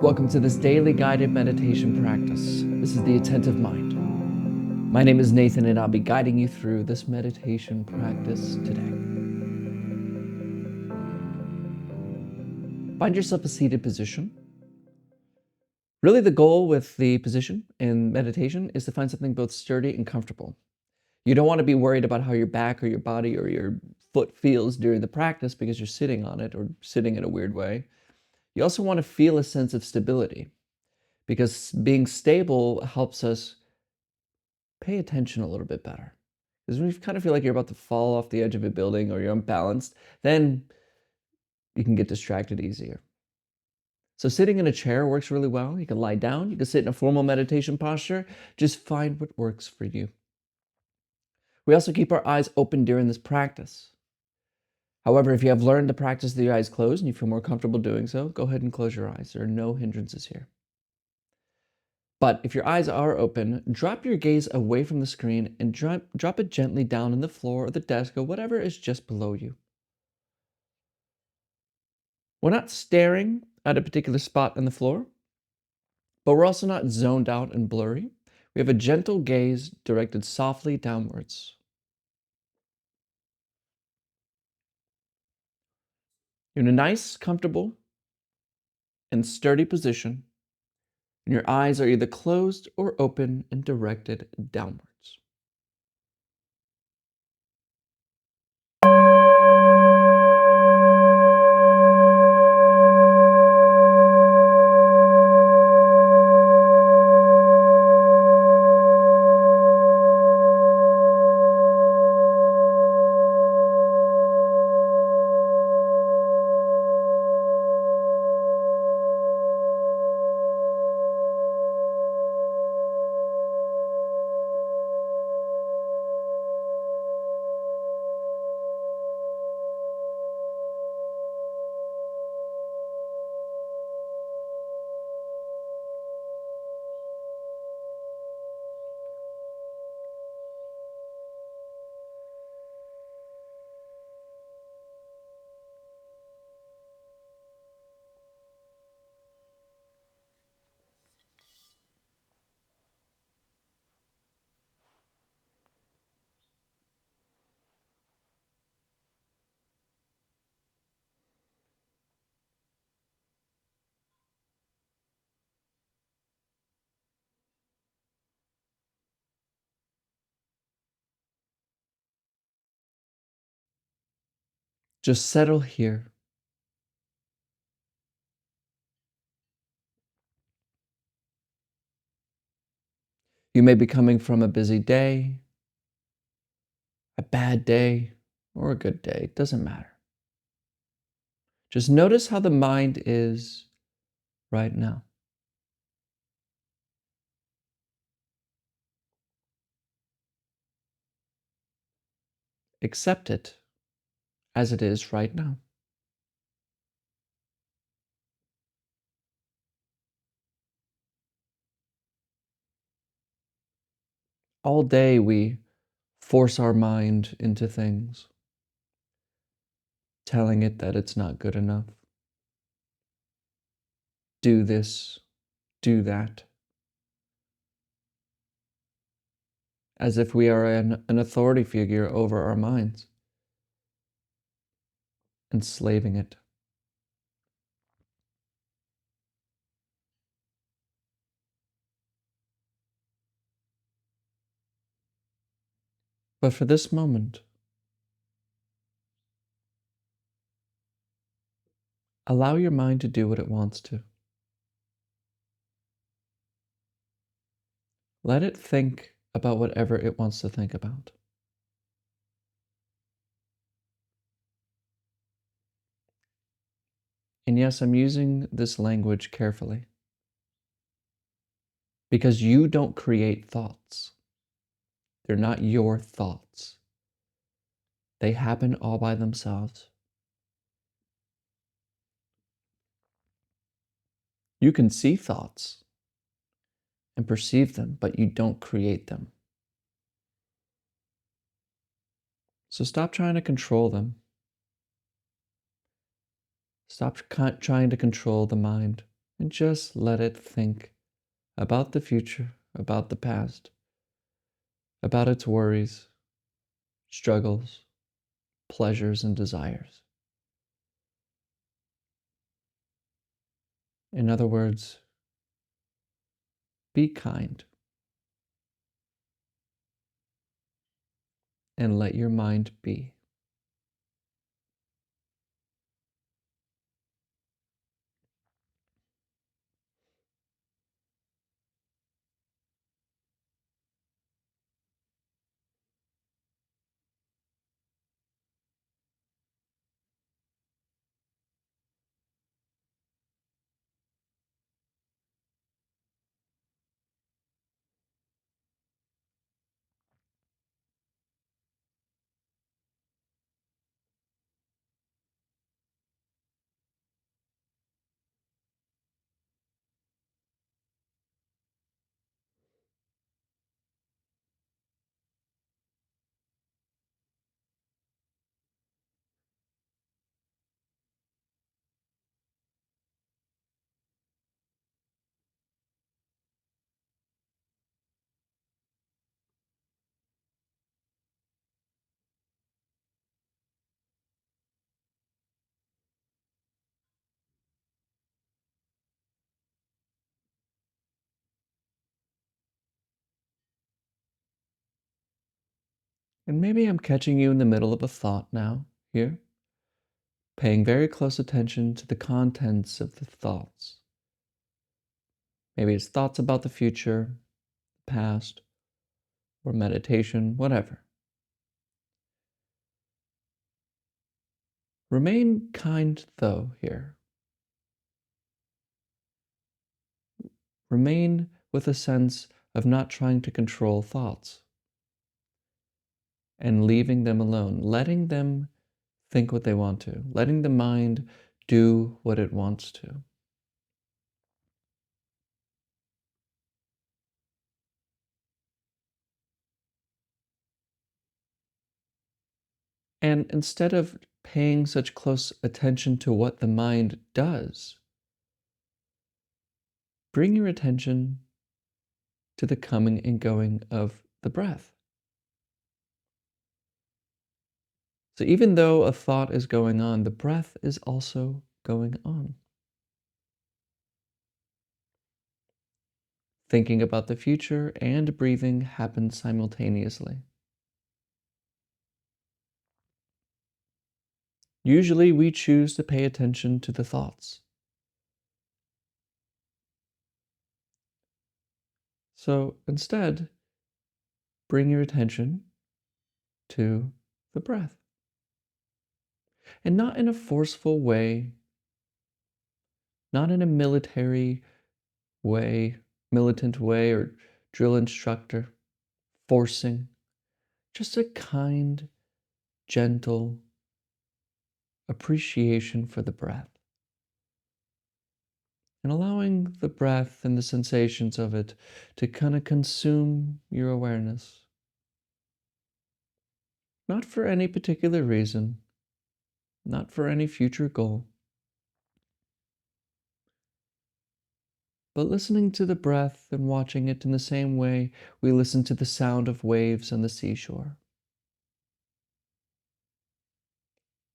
Welcome to this daily guided meditation practice. This is the Attentive Mind. My name is Nathan, and I'll be guiding you through this meditation practice today. Find yourself a seated position. Really, the goal with the position in meditation is to find something both sturdy and comfortable. You don't want to be worried about how your back or your body or your foot feels during the practice because you're sitting on it or sitting in a weird way. You also want to feel a sense of stability because being stable helps us pay attention a little bit better. Because when you kind of feel like you're about to fall off the edge of a building or you're unbalanced, then you can get distracted easier. So sitting in a chair works really well. You can lie down, you can sit in a formal meditation posture. Just find what works for you. We also keep our eyes open during this practice. However, if you have learned to practice with your eyes closed and you feel more comfortable doing so, go ahead and close your eyes. There are no hindrances here. But if your eyes are open, drop your gaze away from the screen and drop it gently down on the floor or the desk or whatever is just below you. We're not staring at a particular spot on the floor, but we're also not zoned out and blurry. We have a gentle gaze directed softly downwards. You're in a nice, comfortable, and sturdy position, and your eyes are either closed or open and directed downwards. Just settle here. You may be coming from a busy day, a bad day, or a good day. It doesn't matter. Just notice how the mind is right now. Accept it as it is right now. All day we force our mind into things, telling it that it's not good enough. Do this, do that. As if we are an authority figure over our minds, enslaving it. But for this moment, allow your mind to do what it wants to. Let it think about whatever it wants to think about. And yes, I'm using this language carefully because you don't create thoughts. They're not your thoughts. They happen all by themselves. You can see thoughts and perceive them, but you don't create them. So stop trying to control them. Stop trying to control the mind and just let it think about the future, about the past, about its worries, struggles, pleasures, and desires. In other words, be kind and let your mind be. And maybe I'm catching you in the middle of a thought now, here, paying very close attention to the contents of the thoughts. Maybe it's thoughts about the future, past, or meditation, whatever. Remain kind, though, here. Remain with a sense of not trying to control thoughts and leaving them alone, letting them think what they want to, letting the mind do what it wants to. And instead of paying such close attention to what the mind does, bring your attention to the coming and going of the breath. So even though a thought is going on, the breath is also going on. Thinking about the future and breathing happen simultaneously. Usually we choose to pay attention to the thoughts. So instead, bring your attention to the breath. And not in a forceful way, not in a military way, militant way, or drill instructor, forcing, just a kind, gentle appreciation for the breath. And allowing the breath and the sensations of it to kind of consume your awareness. Not for any particular reason, not for any future goal, but listening to the breath and watching it in the same way we listen to the sound of waves on the seashore,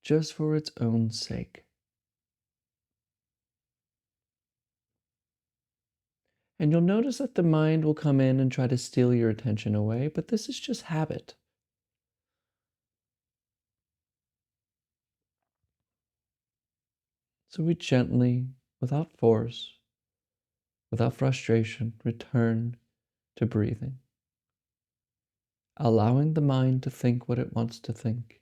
just for its own sake. And you'll notice that the mind will come in and try to steal your attention away, but this is just habit. So we gently, without force, without frustration, return to breathing, allowing the mind to think what it wants to think,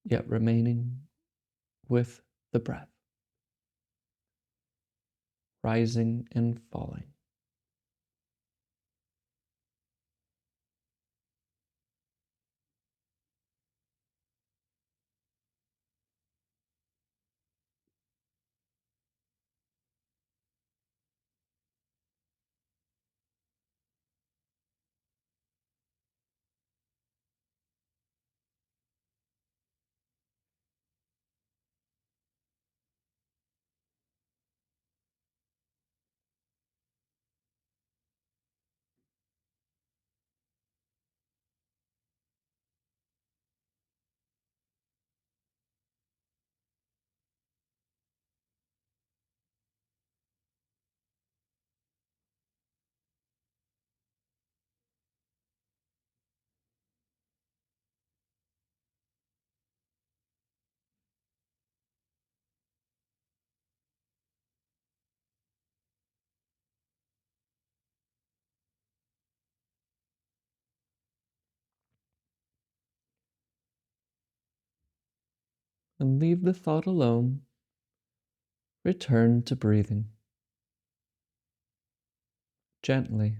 yet remaining with the breath, rising and falling. and leave the thought alone. Return to breathing. Gently.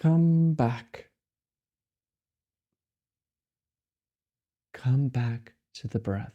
Come back. Come back to the breath.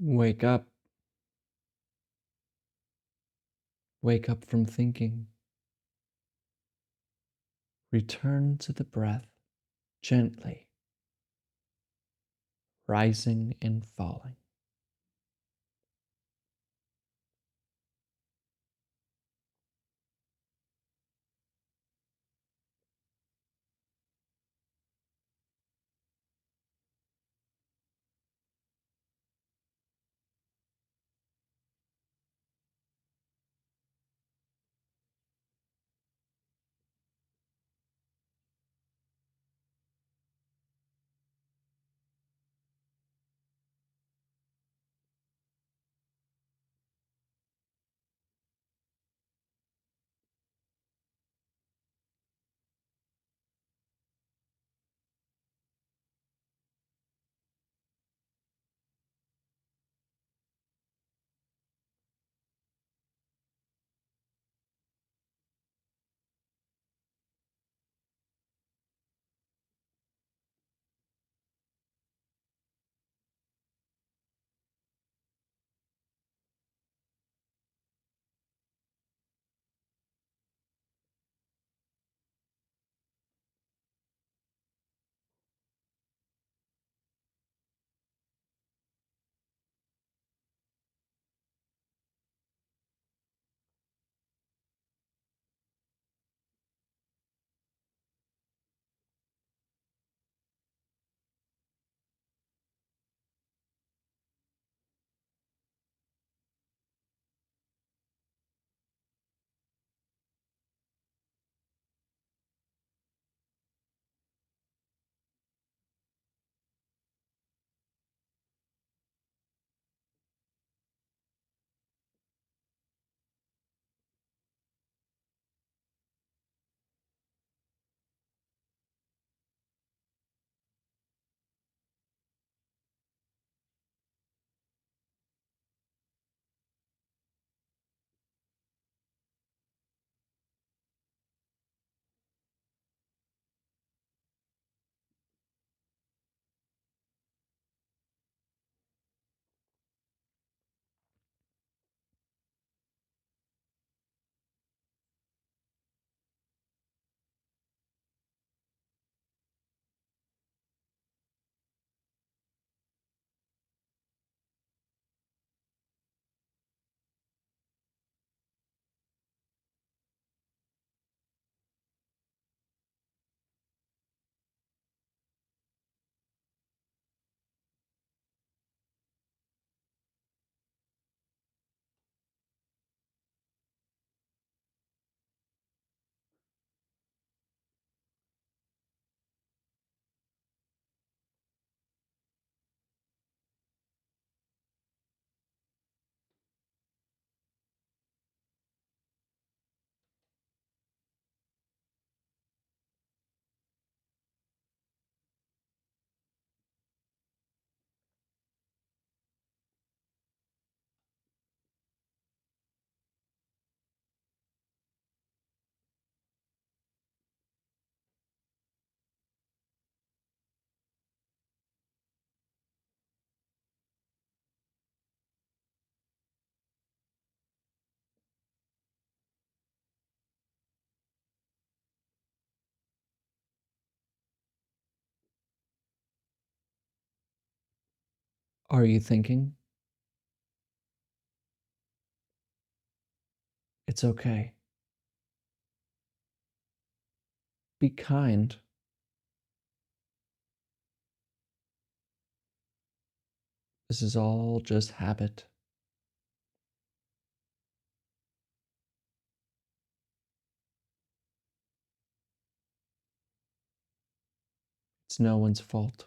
Wake up. Wake up from thinking. Return to the breath gently, rising and falling. Are you thinking? It's okay. Be kind. This is all just habit. It's no one's fault.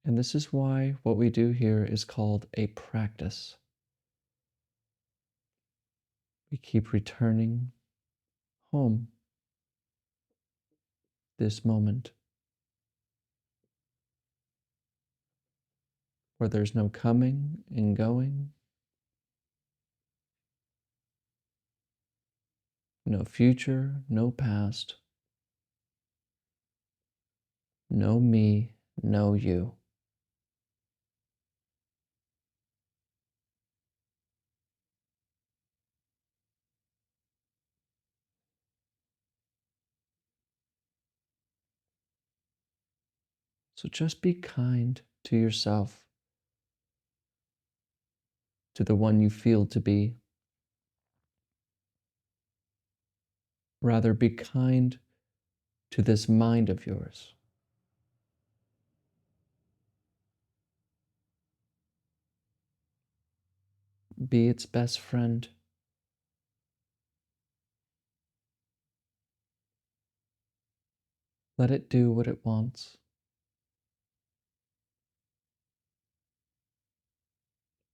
And this is why what we do here is called a practice. We keep returning home, this moment, where there's no coming and going, No future, no past, no me, no you. So just be kind to yourself, to the one you feel to be. Rather, be kind to this mind of yours. Be its best friend. Let it do what it wants.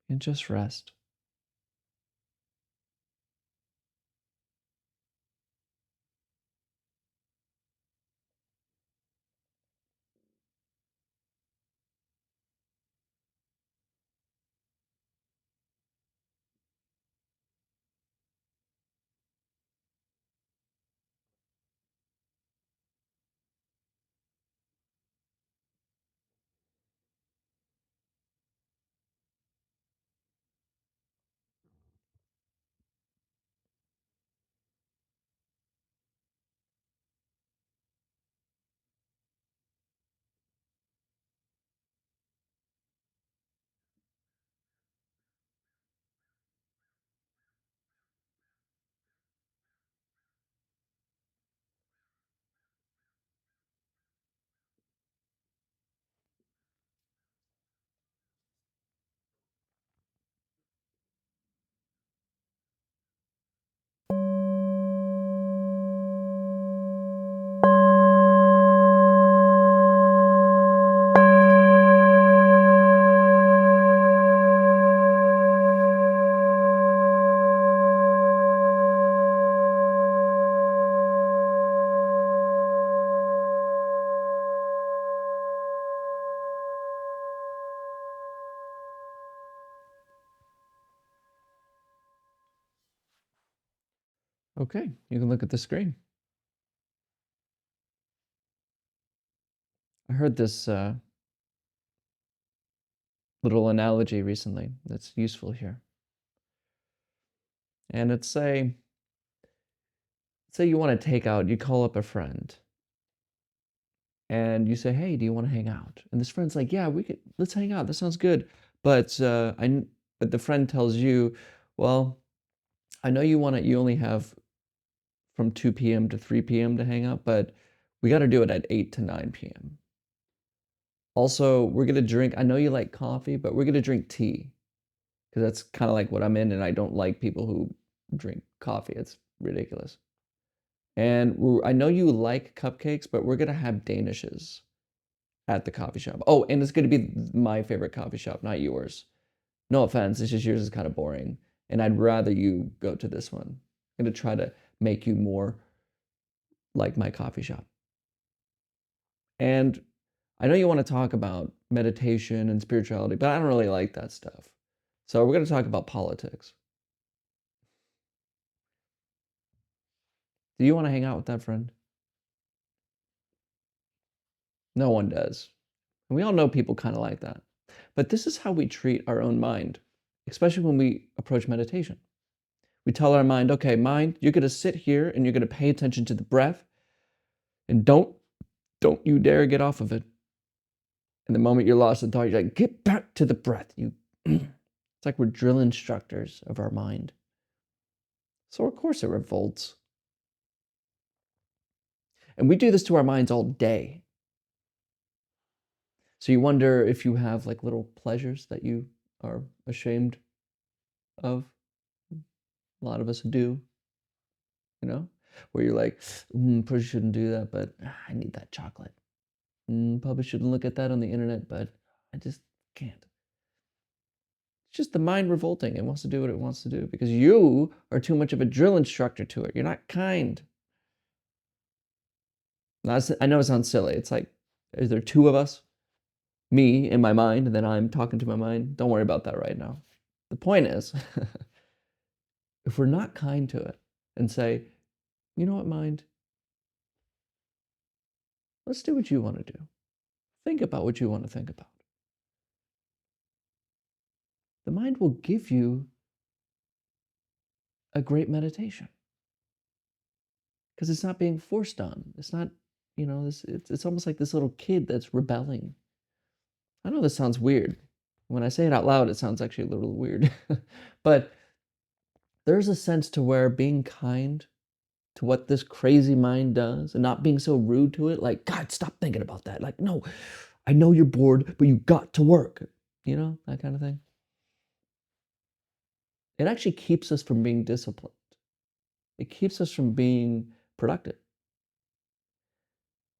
And just rest. Okay, you can look at the screen. I heard this little analogy recently that's useful here. And it's say you want to take out, you call up a friend and you say, "Hey, do you want to hang out?" And this friend's like, "Yeah, let's hang out. That sounds good." But but the friend tells you, "Well, I know you only have from 2 p.m. to 3 p.m. to hang out, but we got to do it at 8 to 9 p.m. Also, we're going to drink, I know you like coffee, but we're going to drink tea because that's kind of like what I'm in, and I don't like people who drink coffee. It's ridiculous. And I know you like cupcakes, but we're going to have danishes at the coffee shop. Oh, and it's going to be my favorite coffee shop, not yours. No offense, it's just yours is kind of boring, and I'd rather you go to this one. I'm going to try to make you more like my coffee shop. And I know you want to talk about meditation and spirituality, but I don't really like that stuff. So we're going to talk about politics. Do you want to hang out with that friend? No one does. And we all know people kind of like that. But this is how we treat our own mind, especially when we approach meditation. We tell our mind, okay, mind, you're going to sit here and you're going to pay attention to the breath, and don't you dare get off of it. And the moment you're lost in thought, you're like, get back to the breath. It's like we're drill instructors of our mind. So of course it revolts. And we do this to our minds all day. So you wonder if you have like little pleasures that you are ashamed of. A lot of us do, where you're like, probably shouldn't do that, but I need that chocolate. Probably shouldn't look at that on the internet, but I just can't. It's just the mind revolting. It wants to do what it wants to do because you are too much of a drill instructor to it. You're not kind. Now, I know it sounds silly. It's like, is there two of us? Me in my mind, and then I'm talking to my mind. Don't worry about that right now. The point is, if we're not kind to it and say, You know what, mind? Let's do what you want to do. Think about what you want to think about. The mind will give you a great meditation because it's not being forced on. It's not, it's almost like this little kid that's rebelling. I know this sounds weird. When I say it out loud, it sounds actually a little weird. But there's a sense to where being kind to what this crazy mind does and not being so rude to it, like, God, stop thinking about that. Like, no, I know you're bored, but you got to work. That kind of thing. It actually keeps us from being disciplined. It keeps us from being productive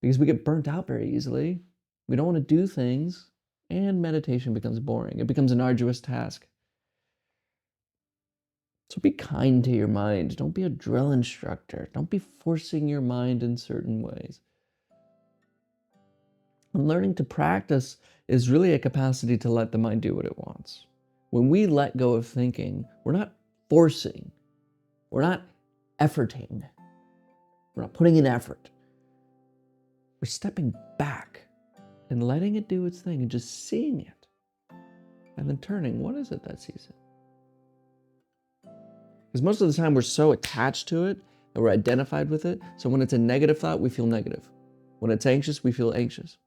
because we get burnt out very easily. We don't want to do things, and meditation becomes boring. It becomes an arduous task. So be kind to your mind. Don't be a drill instructor. Don't be forcing your mind in certain ways. And learning to practice is really a capacity to let the mind do what it wants. When we let go of thinking, we're not forcing, we're not efforting, we're not putting in effort. We're stepping back and letting it do its thing and just seeing it. And then turning, what is it that sees it? Because most of the time we're so attached to it that we're identified with it. So when it's a negative thought, we feel negative. When it's anxious, we feel anxious.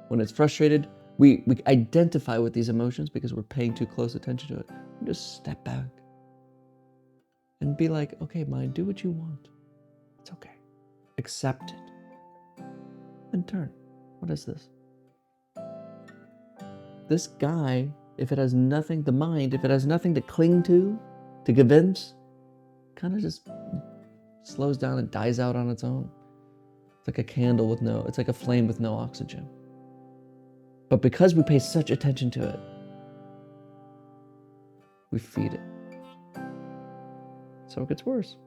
When it's frustrated, we identify with these emotions because we're paying too close attention to it. We just step back and be like, okay, mind, do what you want. It's okay. Accept it. And turn. What is this? This guy, if it has nothing, the mind, if it has nothing to cling to convince, kind of just slows down and dies out on its own. It's like a candle it's like a flame with no oxygen. But because we pay such attention to it, we feed it. So it gets worse.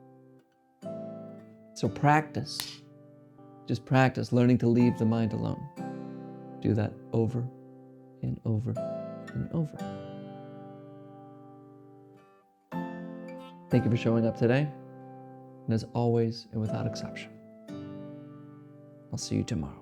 So practice. Just practice learning to leave the mind alone. Do that over and over and over. Thank you for showing up today. And as always, and without exception, I'll see you tomorrow.